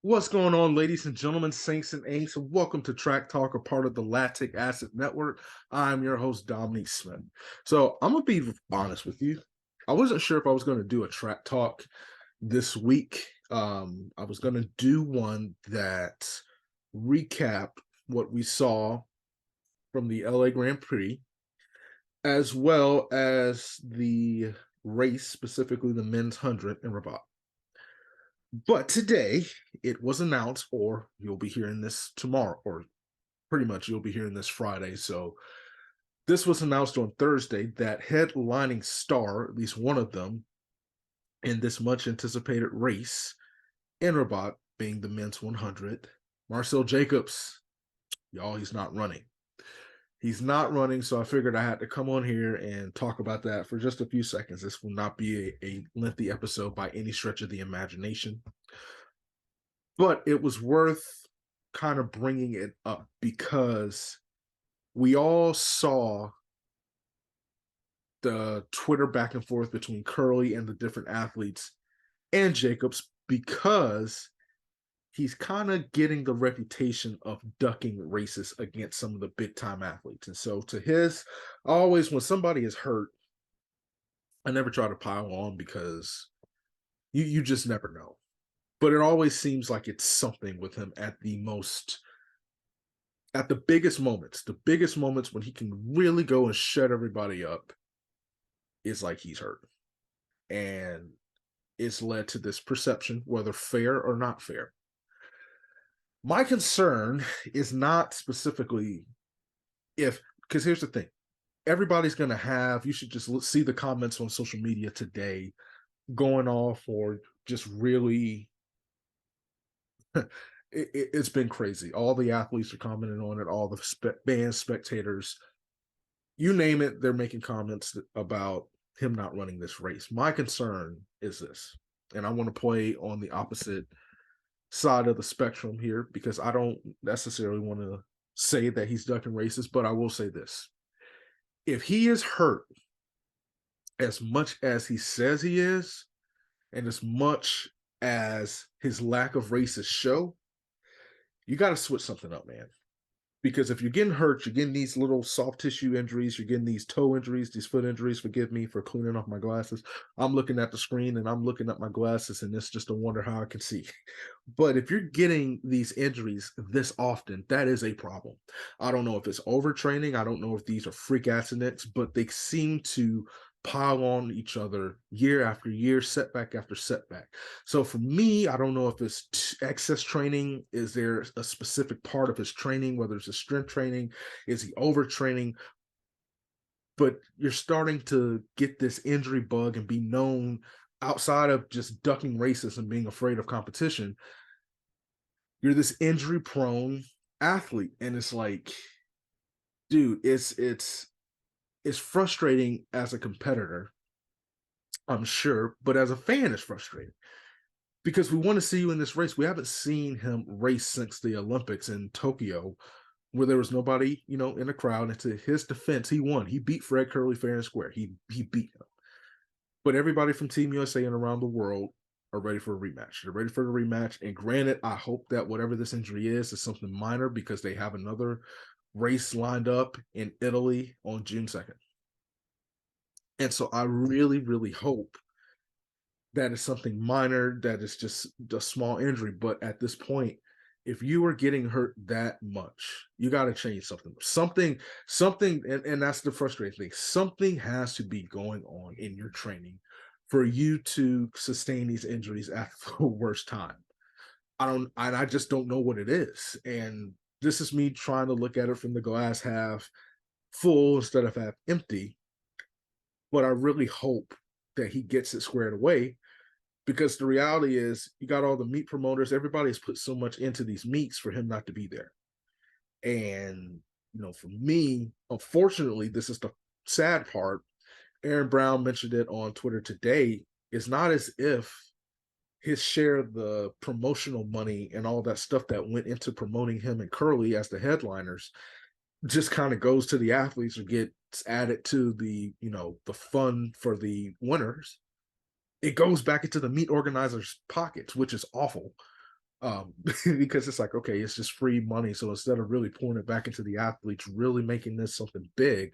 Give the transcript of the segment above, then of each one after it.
What's going on, ladies and gentlemen, saints and ain'ts? Welcome to Track Talk, a part of the Lactic Acid Network. I'm your host, Dominique Smith. So I'm going to be honest with you. I wasn't sure if I was going to do a track talk this week. I was going to do one that recapped what we saw from the LA Grand Prix, as well as the race, specifically the men's 100 in Rabat. But today it was announced, or you'll be hearing this tomorrow, or pretty much you'll be hearing this Friday. So this was announced on Thursday that headlining star, at least one of them, in this much anticipated race in Rabat, being the men's 100, Marcell Jacobs. Y'all, he's not running. He's not running, so I figured I had to come on here and talk about that for just a few seconds. This will not be a lengthy episode by any stretch of the imagination. But it was worth kind of bringing it up because we all saw the Twitter back and forth between Curly and the different athletes and Jacobs, because he's kind of getting the reputation of ducking races against some of the big time athletes. And so to his, always when somebody is hurt, I never try to pile on because you just never know. But it always seems like it's something with him at the biggest moments when he can really go and shut everybody up, is like he's hurt. And it's led to this perception, whether fair or not fair. My concern is not specifically because here's the thing. Everybody's going to have, you should just see the comments on social media today going off, or just really, it's been crazy. All the athletes are commenting on it, all the fans, spectators, you name it, they're making comments about him not running this race. My concern is this, and I want to play on the opposite side of the spectrum here, because I don't necessarily want to say that he's ducking races, but I will say this. If he is hurt as much as he says he is, and as much as his lack of races show, you got to switch something up, man. Because if you're getting hurt, you're getting these little soft tissue injuries, you're getting these toe injuries, these foot injuries. Forgive me for cleaning off my glasses. I'm looking at the screen and I'm looking at my glasses, and it's just a wonder how I can see. But if you're getting these injuries this often, that is a problem. I don't know if it's overtraining. I don't know if these are freak accidents, but they seem to pile on each other year after year, setback after setback. So for me, I don't know if it's excess training. Is there a specific part of his training, whether it's a strength training? Is he overtraining? But you're starting to get this injury bug and be known, outside of just ducking races and being afraid of competition, you're this injury prone athlete. And it's like, dude, it's frustrating as a competitor, I'm sure, but as a fan, it's frustrating because we want to see you in this race. We haven't seen him race since the Olympics in Tokyo, where there was nobody, in the crowd. And to his defense, he won. He beat Fred Curly fair and square. He beat him. But everybody from Team USA and around the world are ready for a rematch. They're ready for the rematch. And granted, I hope that whatever this injury is something minor, because they have another race lined up in Italy on June 2nd. And so I really, really hope that is something minor, that is just a small injury. But at this point, if you are getting hurt that much, you got to change something. Something, and that's the frustrating thing. Something has to be going on in your training for you to sustain these injuries at the worst time. I just don't know what it is. And this is me trying to look at it from the glass half full instead of half empty. But I really hope that he gets it squared away, because the reality is, you got all the meet promoters. Everybody has put so much into these meets for him not to be there. And, for me, unfortunately, this is the sad part. Aaron Brown mentioned it on Twitter today. It's not as if his share of the promotional money and all that stuff that went into promoting him and Curly as the headliners just kind of goes to the athletes or gets added to the, the fund for the winners. It goes back into the meet organizers' pockets, which is awful. Because it's like, okay, it's just free money. So instead of really pouring it back into the athletes, really making this something big,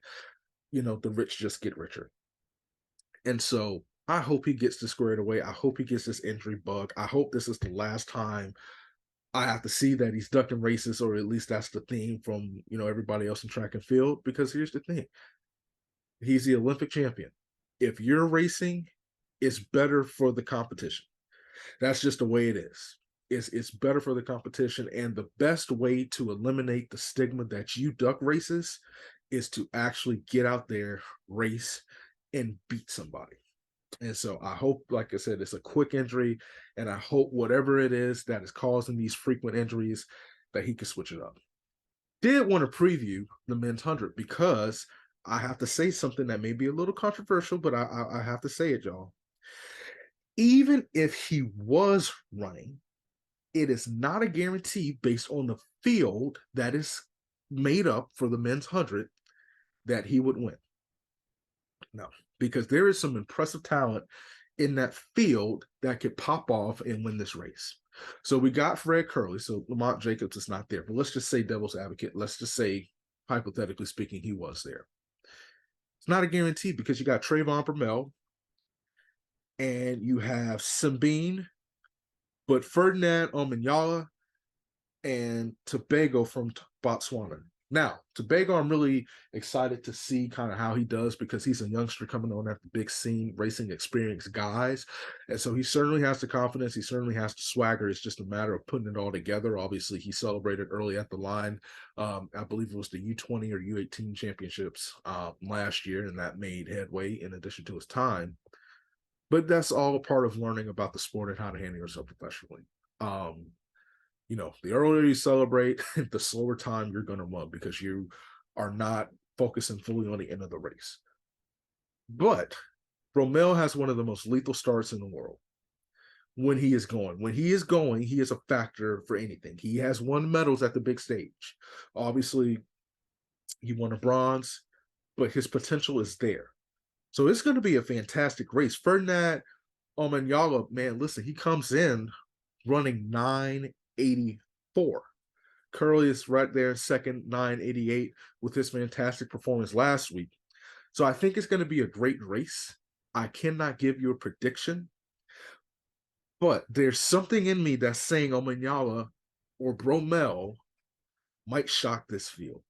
the rich just get richer. And so I hope he gets this squared away. I hope he gets this injury bug. I hope this is the last time I have to see that he's ducking races, or at least that's the theme from everybody else in track and field. Because here's the thing: he's the Olympic champion. If you're racing, it's better for the competition. That's just the way it is. It's better for the competition, and the best way to eliminate the stigma that you duck races is to actually get out there, race, and beat somebody. And so I hope, like I said, it's a quick injury, and I hope whatever it is that is causing these frequent injuries, that he can switch it up. Did want to preview the men's 100 because I have to say something that may be a little controversial, but I have to say it, y'all. Even if he was running, it is not a guarantee based on the field that is made up for the men's 100 that he would win. No, because there is some impressive talent in that field that could pop off and win this race. So we got Fred Curley. So Lamont Jacobs is not there. But let's just say devil's advocate. Let's just say, hypothetically speaking, he was there. It's not a guarantee because you got Trayvon Bromell and you have Simbine, but Ferdinand Omanyala and Tobago from Botswana. Now, Tobago, I'm really excited to see kind of how he does because he's a youngster coming on at the big scene, racing experienced guys. And so he certainly has the confidence. He certainly has the swagger. It's just a matter of putting it all together. Obviously, he celebrated early at the line. I believe it was the U20 or U18 championships last year, and that made headway in addition to his time. But that's all a part of learning about the sport and how to handle yourself professionally. The earlier you celebrate, the slower time you're going to run because you are not focusing fully on the end of the race. But Bromell has one of the most lethal starts in the world when he is going. When he is going, he is a factor for anything. He has won medals at the big stage. Obviously, he won a bronze, but his potential is there. So it's going to be a fantastic race. Ferdinand Omanyala, man, listen, he comes in running 984. Curley is right there in second, 988, with his fantastic performance last week. So I think it's going to be a great race. I cannot give you a prediction, but there's something in me that's saying Omanyala or Bromell might shock this field.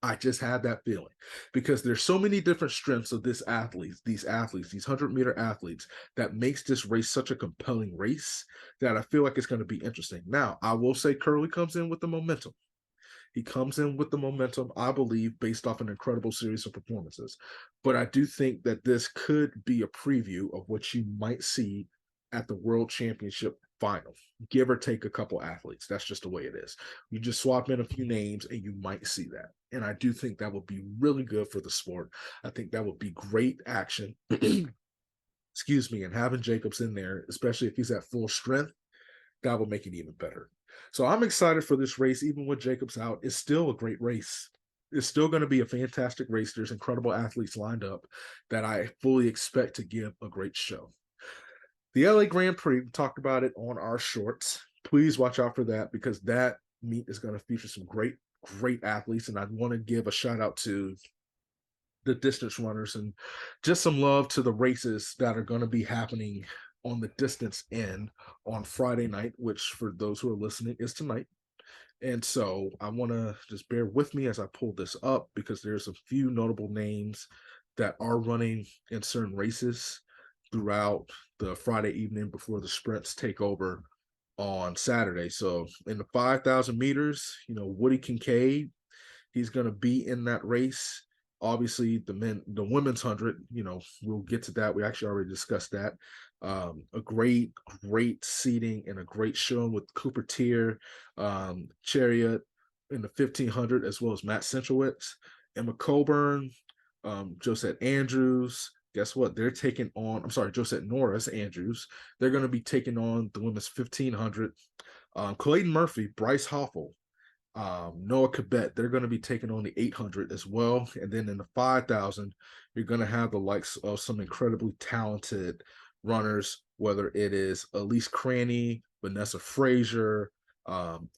I just had that feeling because there's so many different strengths of these 100-meter athletes, that makes this race such a compelling race that I feel like it's going to be interesting. Now, I will say Curley comes in with the momentum. He comes in with the momentum, I believe, based off an incredible series of performances. But I do think that this could be a preview of what you might see at the World Championship final, give or take a couple athletes. That's just the way it is. You just swap in a few names and you might see that. And I do think that would be really good for the sport. I think that would be great action. Excuse me. And having Jacobs in there, especially if he's at full strength, that will make it even better. So I'm excited for this race. Even with Jacobs out, it's still a great race. It's still going to be a fantastic race. There's incredible athletes lined up that I fully expect to give a great show. The LA Grand Prix, we talked about it on our shorts. Please watch out for that because that meet is going to feature some great athletes. And I want to give a shout out to the distance runners and just some love to the races that are going to be happening on the distance end on Friday night, which for those who are listening is tonight. And so I want to just bear with me as I pull this up because there's a few notable names that are running in certain races throughout the Friday evening before the sprints take over on Saturday. So in the 5,000 meters, Woody Kincaid, he's going to be in that race. Obviously, the women's 100, we'll get to that. We actually already discussed that. A great seating and a great showing with Cooper Tier, Chariot in the 1500, as well as Matt Centrowitz, Emma Coburn, Josette Andrews. Guess what? They're taking on, Josette Norris Andrews. They're going to be taking on the women's 1500. Clayton Murphy, Bryce Hoffel, Noah Cabet, they're going to be taking on the 800 as well. And then in the 5,000, you're going to have the likes of some incredibly talented runners, whether it is Elise Cranny, Vanessa Frazier,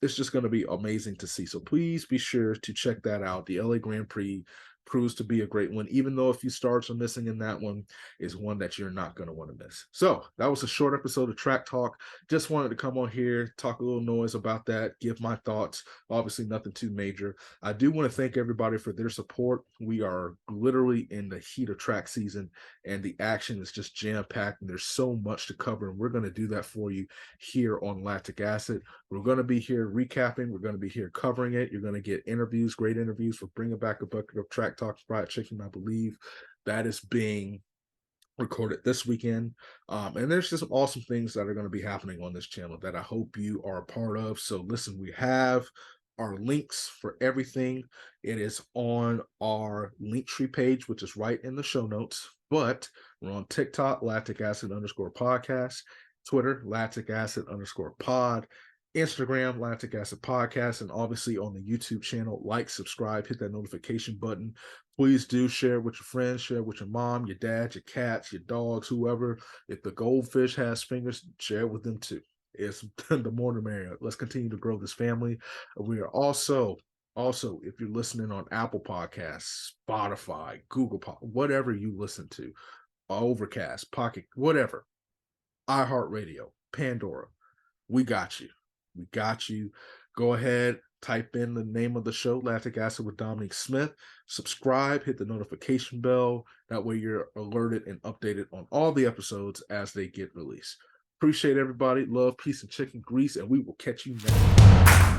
It's just going to be amazing to see. So please be sure to check that out. The LA Grand Prix proves to be a great one, even though a few starts are missing in that one, is one that you're not going to want to miss. So that was a short episode of Track Talk. Just wanted to come on here, talk a little noise about that, give my thoughts. Obviously nothing too major. I do want to thank everybody for their support. We are literally in the heat of track season, and the action is just jam-packed, and there's so much to cover, and we're going to do that for you here on Lactic Acid. We're going to be here recapping. We're going to be here covering it. You're going to get interviews, great interviews for Bringing Back a Bucket of Track Talk Fried Chicken, I believe. That is being recorded this weekend. And there's just some awesome things that are going to be happening on this channel that I hope you are a part of. So listen, we have our links for everything. It is on our Linktree page, which is right in the show notes. But we're on TikTok, Lactic Acid _podcast, Twitter, Lactic Acid _pod, Instagram, Lactic Acid Podcast, and obviously on the YouTube channel. Like, subscribe, hit that notification button. Please do share with your friends, share with your mom, your dad, your cats, your dogs, whoever. If the goldfish has fingers, share it with them too. It's the more the merrier. Let's continue to grow this family. We are also, if you're listening on Apple Podcasts, Spotify, Google Pod, whatever you listen to, Overcast, Pocket, whatever, iHeartRadio, Pandora, we got you. We got you. Go ahead, type in the name of the show, Lactic Acid with Dominique Smith. Subscribe, hit the notification bell. That way you're alerted and updated on all the episodes as they get released. Appreciate everybody. Love, peace, and chicken grease, and we will catch you next time.